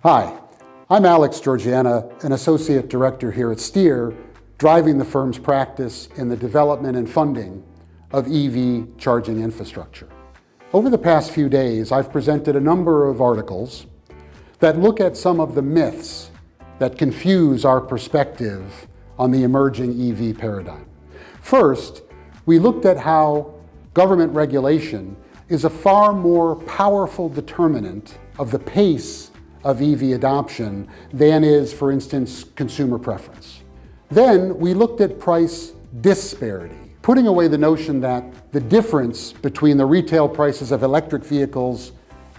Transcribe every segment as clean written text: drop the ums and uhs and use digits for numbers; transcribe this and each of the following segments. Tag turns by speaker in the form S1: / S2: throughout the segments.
S1: Hi, I'm Alex Georgiana, an Associate Director here at Steer, driving the firm's practice in the development and funding of EV charging infrastructure. Over the past few days, I've presented a number of articles that look at some of the myths that confuse our perspective on the emerging EV paradigm. First, we looked at how government regulation is a far more powerful determinant of the pace of EV adoption than is, for instance, consumer preference. Then we looked at price disparity, putting away the notion that the difference between the retail prices of electric vehicles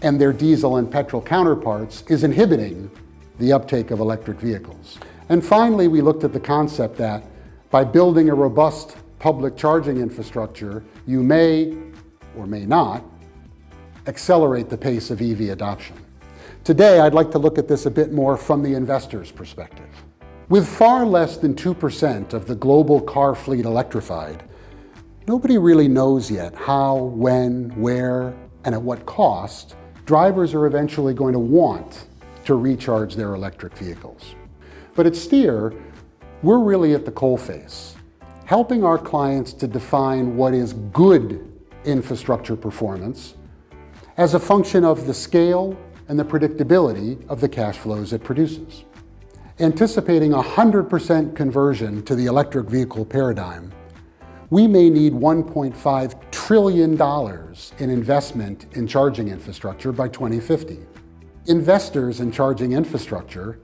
S1: and their diesel and petrol counterparts is inhibiting the uptake of electric vehicles. And finally, we looked at the concept that by building a robust public charging infrastructure, you may or may not accelerate the pace of EV adoption. Today, I'd like to look at this a bit more from the investor's perspective. With far less than 2% of the global car fleet electrified, nobody really knows yet how, when, where, and at what cost drivers are eventually going to want to recharge their electric vehicles. But at Steer, we're really at the coalface, helping our clients to define what is good infrastructure performance as a function of the scale and the predictability of the cash flows it produces. Anticipating 100% conversion to the electric vehicle paradigm, we may need $1.5 trillion in investment in charging infrastructure by 2050. Investors in charging infrastructure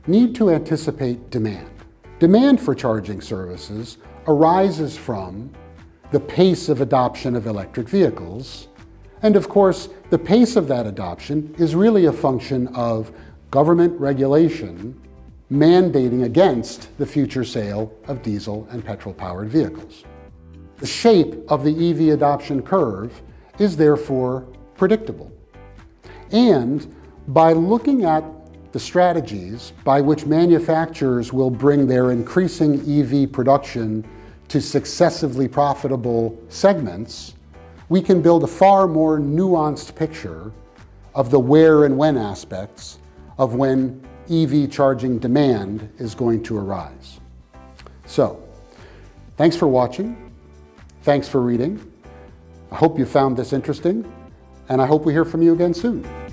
S1: need to anticipate demand. Demand for charging services arises from the pace of adoption of electric vehicles, and of course, the pace of that adoption is really a function of government regulation mandating against the future sale of diesel and petrol-powered vehicles. The shape of the EV adoption curve is therefore predictable. And by looking at the strategies by which manufacturers will bring their increasing EV production to successively profitable segments, we can build a far more nuanced picture of the where and when aspects of when EV charging demand is going to arise. So, thanks for watching. Thanks for reading. I hope you found this interesting, and I hope we hear from you again soon.